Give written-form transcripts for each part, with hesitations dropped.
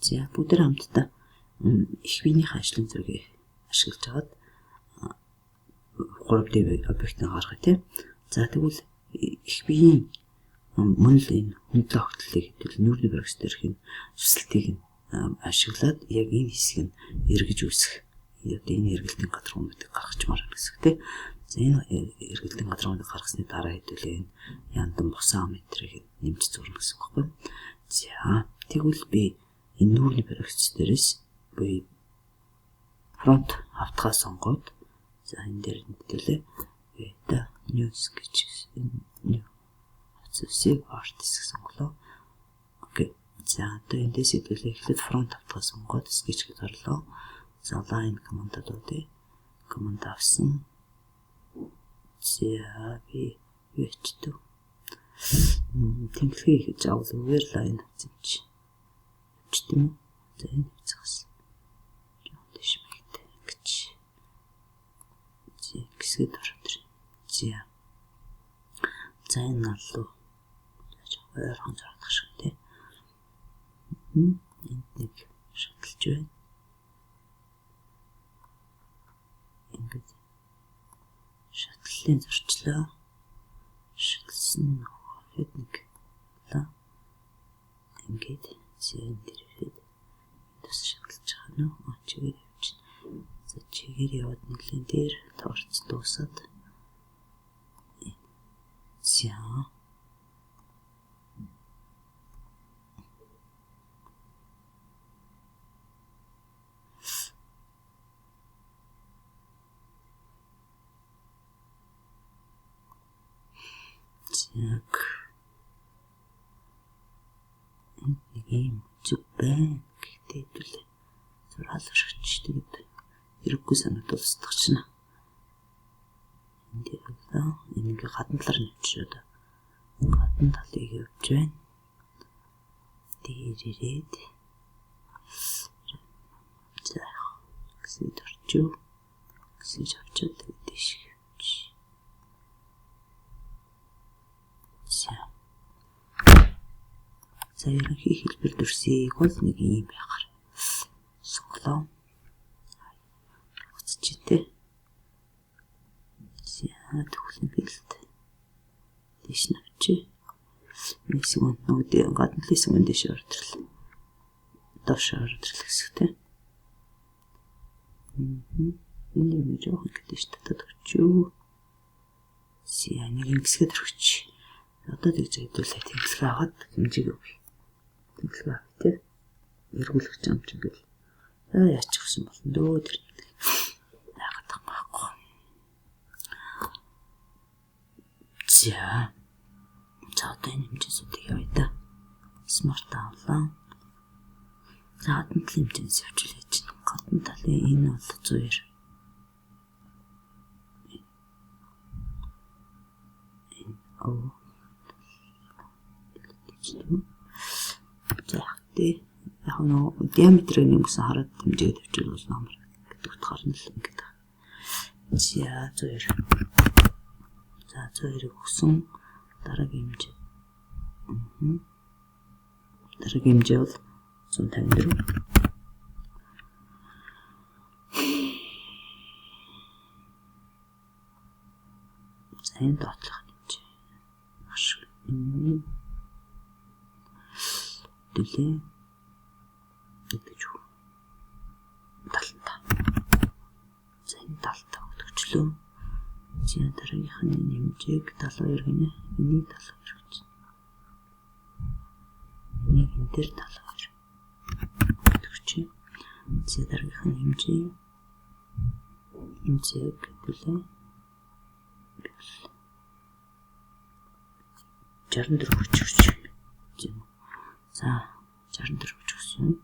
За бүгд хамтдаа их биений ажлын зургийг ашиглаж хагаад 3D объектыг гаргах тийм. За тэгвэл их биеийн мөн л энэ хөндлөө огтлыг хэвэл нүүрний барагч дээрх төсөлтийг ашиглаад яг энэ хэсгийг эргэж үүсгэх. Энэ эргэлтийн гадаргуунуудыг гаргачмаар байна гэсэн үг тийм. За энэ эргэлтийн гадаргуунуудыг гаргасны дараа хэдүүлээ энэ яндан босон метрийг нэмж зурна гэсэн үг байхгүй. За тэгвэл би энэ нүүрний барагч дээрээс би фронт автгаас сонгоод за энэ дээр хэдүүлээ бета news гэж new save artist гэсэн сонголоо. Окей. За одоо эндээс хэдүүлээ эхлээд фронт автгаас сонгоод sketch гэж орлоо. За line command дуудаа. Command авсан. За би ячтуу. Тэмдэглэгээ хийж авал үгээр line авчих. Ячтуу. За энэ хэвчээс. Дэш мэгтэй гэж. За гэсгээд ороод ирнэ. За. За энэ налуу. Ойрхон зарах шиг тий. Энд нэг шаталж байна. Ингээд шатлалын зурчлаа. Шатлсан хэд нэг та ингээд зэн дээрээ тас шатлж байгаа нөө чигээр явж. За чигээр яваад нэглэн дээр торц дуусаад. За яг нэг юм зүг байна гэдэг хэлээ. Зурхал шигч тэгээд хэрэггүй санагдал устгачна. Энд яа ингээ гадна талаар нэвчээд гадна талыг явж байна. Дээрээд за гэсэн дөрчөө гэсэн авчаад дэш. За ерөнхий хэлбэр дүрсийг бол нэг юм байгаар сонголоо. Уцчитэй. За төгөлн хэлт. Дэш навчи. Нэг секунд нүдээ гадна л секунд дэш ордрлаа. Доош ордрлаа гэсэгтэй. Энэ юм жоохон дэш татад өгчөө. За нэг ингэсгээд өргөч. Одоо тэгж хэдүүлээ тэмдэглэгээ аваад хэмжээг өгье. Тэмдэглэгээ авъя тий. Эргүүлэх юм чинь гэл. Яачих гэсэн болно дөө тэр. Яагаад таахгүй. За. За одоо энэ хэмжээсүүдийг явъя да. Смарт авлаа. За гадна талын хэмжээс явуулъя чинь. Гадна талын энэ бол 102. Оо. За яг нөө диаметрыг нэмсэн хараад хэмжээд авчир бол номер гэдэг утгаар нь л ингэж байна. За 102. За 102-ыг өгсөн дараагийн хэмжээ. Дараагийн хэмжээ бол 154. За энэ доотлох хэмжээ. Ашиг. Дэлээ гэдэг юу? Талтай. За энэ талтай өгчлөө. За дараагийнхны нэмжээг 72 гинэ. Энийг 72 гэж. Энийг энэ дээр 72. Өгч. За дараагийнхны нэмжээ. Нэмжээг хэлээ. 64 өгч. За 64 өгсөн.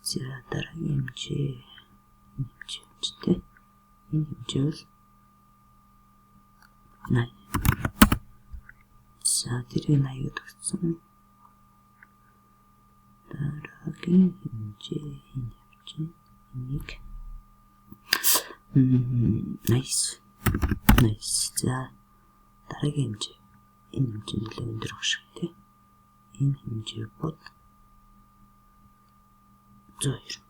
За дараагийн хэмжээ тий. Энэ хэмжээ бол 80. За тэрийг 80-д өгсөн. Дараагийн хэмжээ энийг nice. За дараагийн хэмжээ энэ хэмжээ нэлээд өндөр баг шиг тий. Энэ хэмжээ бол 102.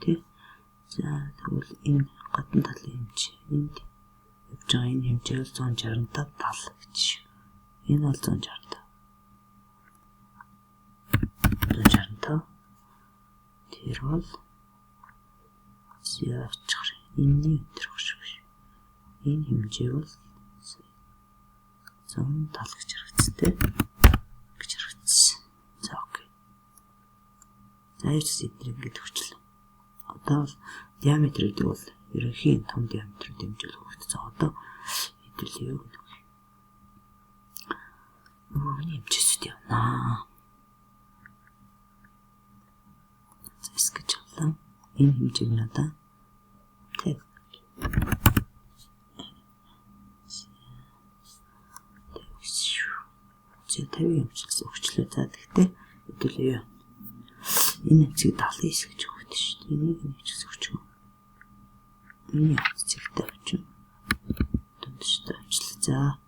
Тэ. За тэгвэл энэ гадна талын хэмжээ энд явж байгаа энэ хэмжээ бол 165 тал гэж. Энэ бол 165. 165. Тэр бол яачих энэний өдрөх шиг. Энэ хэмжээ бол 100 тал гэж харагдсан тийм. Гэж харагдсан. За окей. За яаж эдгээр ингэж төгчлөө. Одоо бол диаметр гэдэг бол ерөнхийн том диаметр дэмжүүл хөгжсөн. Одоо хэдүүлээ юу гэх юм. Үүний хэмжээсүүд явнаа. За скетч авлаа. Энэ хэмжээг нь одоо тэг. За 50 хэмжээс өгчлөө. За тэгтээ хэдүүлээ юу. Энэ хэмжээг 79 гэж өгдөө шүү дээ. Энийг нэг ч өгч. Энэ хэмжээгтэй авчих. Дундчтай авчлаа. За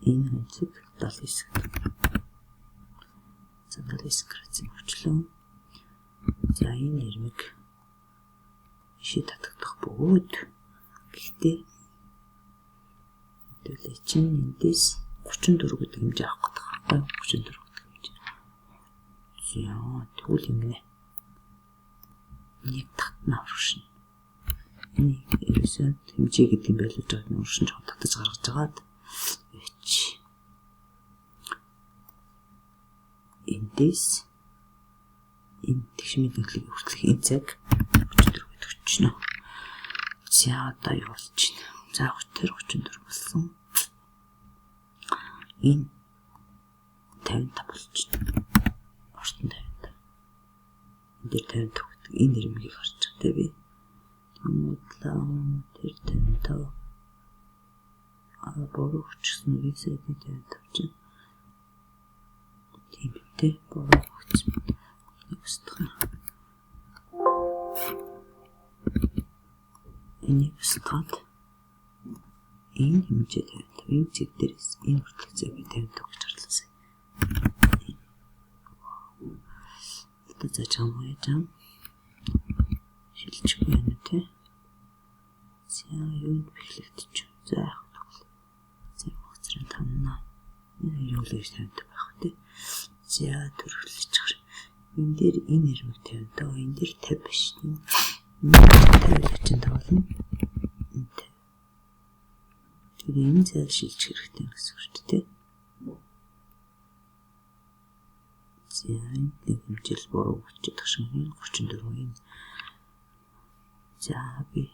энэ хэмжээг 79. За 79 градус өгчлөө. За энэ нэрмэг ишээ татагдах бөгөөд гэхдээ хэдүүлээ чинь эндээс 34 гэдэг хэмжээ авах гэдэг байна. 34 гэдэг хэмжээ. Яа, тэгвэл ингэнэ. Нэг татна уршин. Энэ ерөөсөө хэмжээ гэдэг юм байлж байгаа нь уршин жоо татаж гаргаж байгаад ич. Эндээс энэ тэгшмийн тэнхлийг хүртэх энэ цаг 34 гэдэг өчнө. За одоо юу болж байна? За 34 болсон. Энэ 55 болж байна. Ортон 55. Энд дээр 55 гэдэг энэ нэрмийг харж байгаа тийм би. Тэмүүлээ тэр 55. Бороо хүчсэн нэг сайдны 55 чинь. Тийм дээ. Бороо хүчсэн. Өстгөн. Энийг өстгөөд энэ хэмжээтэй энэ зэг дээрээс энэ хүртэл зэгийг 50 гэж харлаа. Одоо за чамаа шилжих юм тий. За юу бэхлэгдэж. За хугацрын танна. Энэ юу л гэж 50 байх үү тий. За төрөлж чаар. Энэ дээр энэ нэрмэг 50 таа. Энэ дээр 50 биш. Энэ 50 чинь таавал. Тэгээд энэ зал шилжих хэрэгтэй гэсэн үг шүү дээ. За энэ нэг хэмжээл бороо хүчтэй тагшин 34-ийн. За би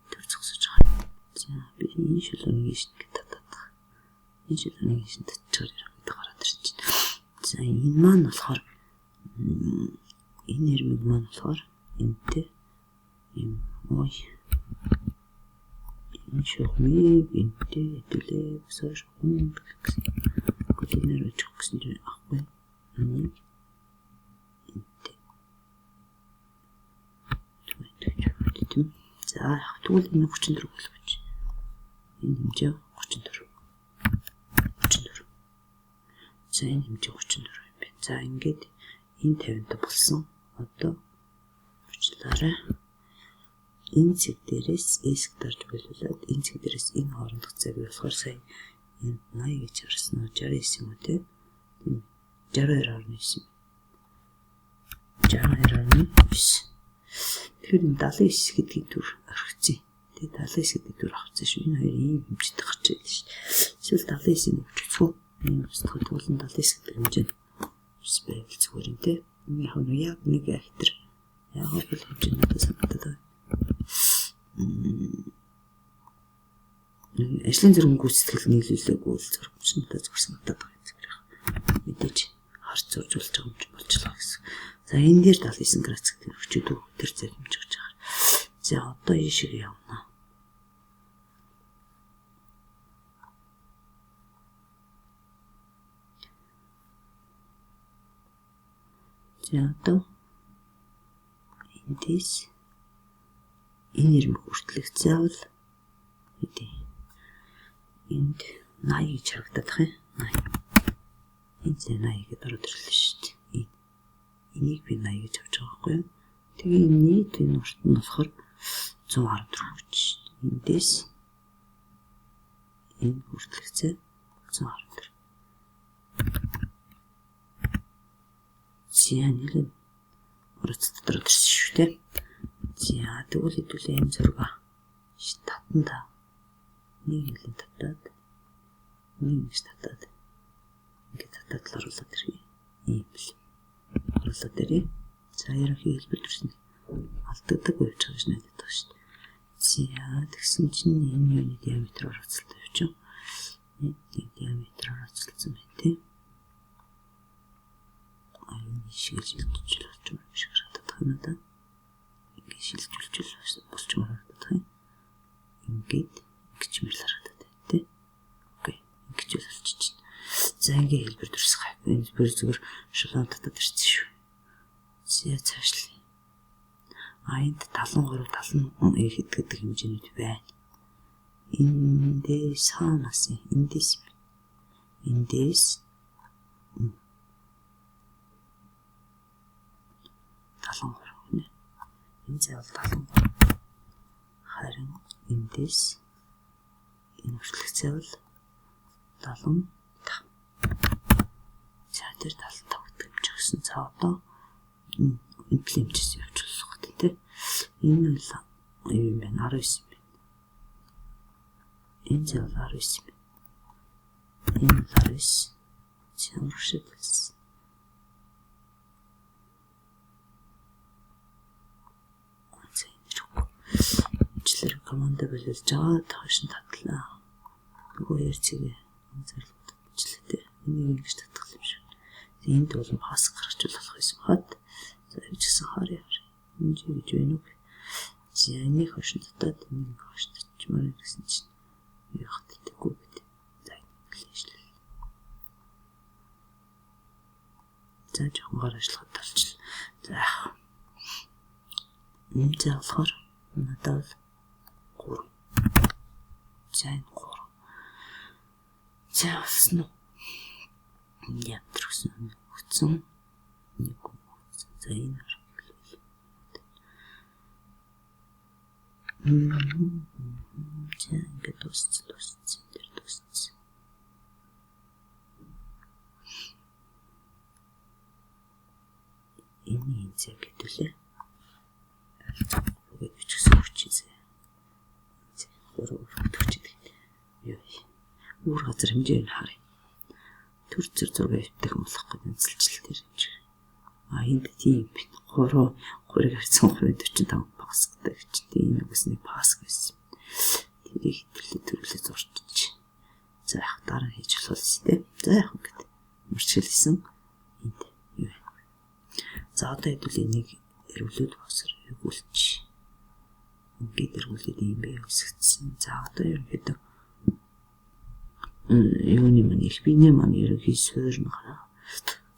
төвцөсөж байгаа. За би энэ шүлэнийг шийдэх татах. Энэ шүлэнийг шийдэж чагаар яриад гараад ирж байна. За энэ маань болохоор энэ нэрмэг маань болохоор энтэй юм ой энэ шохмыг энтэй хэдүүлээ өсөж хүн гүтнэр очих гэсэн чинь ахгүй энэ энтэй түгэдэг. За тэгвэл энэ 34 болгож энэ хэмжээ 34. За энэ хэмжээ 34 юм байна. За ингээд энэ 50-д болсон. Одоо уучлаарай. Энэ зэг дээрээс эск дарж болуулаад энэ зэг дээрээс энэ хоорондох цаг болохоор сая энэ 80 гэж харсан уу 69 юм уу те 62.9 62.9 тэгэхээр 79 гэдгийг төр орхицъя. Тэгээ 79 гэдэг төр авцсан шүү. Энэ хоёр ийм хэмжээтэй гарч ирлээ шүү. Эсвэл 79-ийг өгчихвөө. Энэ устгах туулан 79 гэдэг хэмжээ бас байвал зүгээр юм те. Яг нэг ахтар яг л хэмжээ надад санагдаад байна. Ажлын зэрэг гүйцэтгэл нийлүүлээгүй л зургч надад зурсан надад байгаа юм зүгээр. Мэдээж харж зуржуулж байгаа юм болчихлоо гэсэн. За энэ дээр 79 градус гэдэг өчигд тэр зэрэг хэмжиж байгаа. За одоо энэ шиг явна. За одоо эндээс энэ юм хүртэлх заавал энд 80 гэж харагдах юм. Энэ 80 гэдээ ороод ирлээ шүү дээ. Энийг би 80 гэж авч байгаа байхгүй юу? Тэгээ нийт энэ урт нь болохоор 114 гэж шүү дээ. Эндээс энэ хүртэлцээ 114. За нэлээд урт дотор ирсэн шүү дээ. За тэгвэл хэдүүлээ энэ зураг татанда нэг нэлээд татаад нэг татаад ингээд татаад л оруулаад ирье. Ийм л оруулаад ирье. За ерөнхий хэлбэр төрсөн алдагддаг байж байгаа гэж найдаад байгаа шүү дээ. За тэгсэн чинь энэ юуны диаметр оролцолтой явж байгаа. Нэг диаметр оролцолцсон байна тийм. Энэ шилжүүлж болж байгаа юм шиг харагдаад байна да. Ингээд шилжүүлж болж харагдаад байна. Ингээд гिचмэл харагдаад байна тийм. Окей. Ингэж болчихчих. За ингээд хэлбэр төрсөн хай. Энэ бүр зүгээр шулуун татаад ирсэн шүү. За цаашлаа. Энд 73 70 хэд гэдэг хэмжээнд байна. Эндээс хаанаас эндээс 73 нэ. Энэ зээл 73. Харин эндээс энэ хүртэлх зээл 75. За тэр 75 гэдэг юм чигсэн. За одоо имплементс явуулах гэдэг тийм. Энэ л юм байна 19 байна. Энэ зээл 19 байна. Энэ 19 чамршилс. Члэр команда боловж байгаа таашин татлаа. Нөгөө ярьцгээ зарлуулчихлаа тийм. Энийг ингэж татгах юм шиг. Энд бол пас гаргач болох юм хаад. За явчихсан харъя. Энд гэж байна уу? За энийг хошин татаад энийг хошин татчмаар гэсэн чинь яах гэдэггүй гэдэг. За инглишлээ. За жоохон гар ажиллахад талчлаа. За энэ болохоор надад 3. За энэ 3. За болсон уу? Яатрсан хүцэн нэг. За энэ за ингээд дууссан дээр дууссан. Энэ зэг гэдүүлээ. Үгүй бичсэн хүчээсээ. Өөр газар хэмжээ нь харъя. Төр зэр зураг авдаг болох гэдэг нэлцэлжил дээр юм шиг. Энд тийм 3 авсан 45 пас гэдэг чинь энэ үгс нэг пас гэсэн. Тэрийг хэвлээ зурчих. За яг дараа хийж болсон тийм. За яг ингээд мөрчлөсөн энд юу вэ? За одоо хэдүүл энийг эргүүлээд босор эргүүлчих. Ингээд эргүүлээд юм бэ өсгдсэн. За одоо ерөнхийдөө юуны мань их биений мань ерөнхий суурь гараа.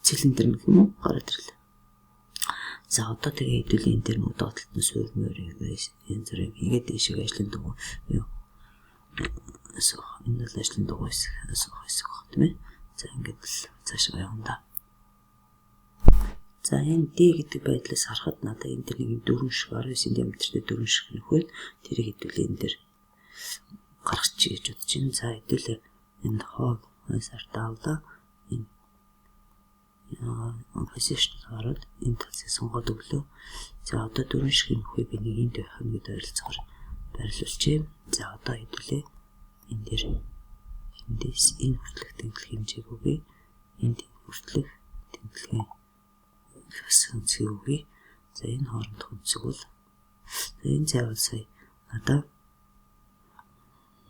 Цилиндер нэг юм уу гараад ирлээ. За одоо тэгээ хэдүүл энэ дээр нөгөө доотлолт нь суурь мөрийг энэ зэрэг игээд дэшиг ажлын дугуй юу. Энэ л ажлын дугуй хэсэг баг тийм ээ. За ингээд л цаашаа явна да. За энэ D гэдэг байдлаас харахад надад энэ дээр нэг 4 шиг 19 диаметртэй 4 шиг нөхөөл тэрийг хэдүүлээ энэ дээр гаргачих гэж бодож байна. За хэдүүлээ энэ хоол сартаа авлаа. Энэ позишн хараад энэ талыг сонгоод өглөө. За одоо 4 шиг нөхөй би нэг энд байх нь гэдэг ойролцоогоор байрлуулчихъя. За одоо хэдүүлээ энэ дээр эндээс энэ хүртэлх тэмдэглэх хэмжээг өгье. Энд хүртэлх тэмдэглэгийн хэсэг өгье. За энэ хоорондох үнцэг бол энэ зайвал сая надад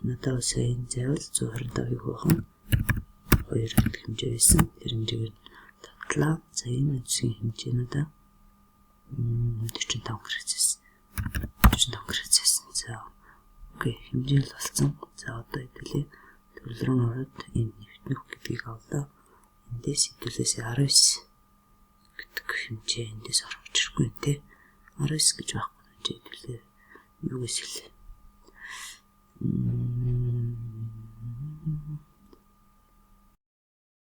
сая энэ зайвал 125-ыг хоохон 2 гэдэг хэмжээ байсан. Тэр хэмжээгээр татлаа. За энэ үнцгийн хэмжээ надад 45 градус. 45 градус. За окей хэмжээ л болсон. За одоо хэдүүлээ төрөл рүү ороод энэ нэвтнөх гэдгийг авлаа. Эндээс хэдүүлээс 19 гэдэг хэмжээ эндээс орж ирэхгүй тий. 19 гэж байхгүй хэмжээ хэдүүлээ юу гэсэн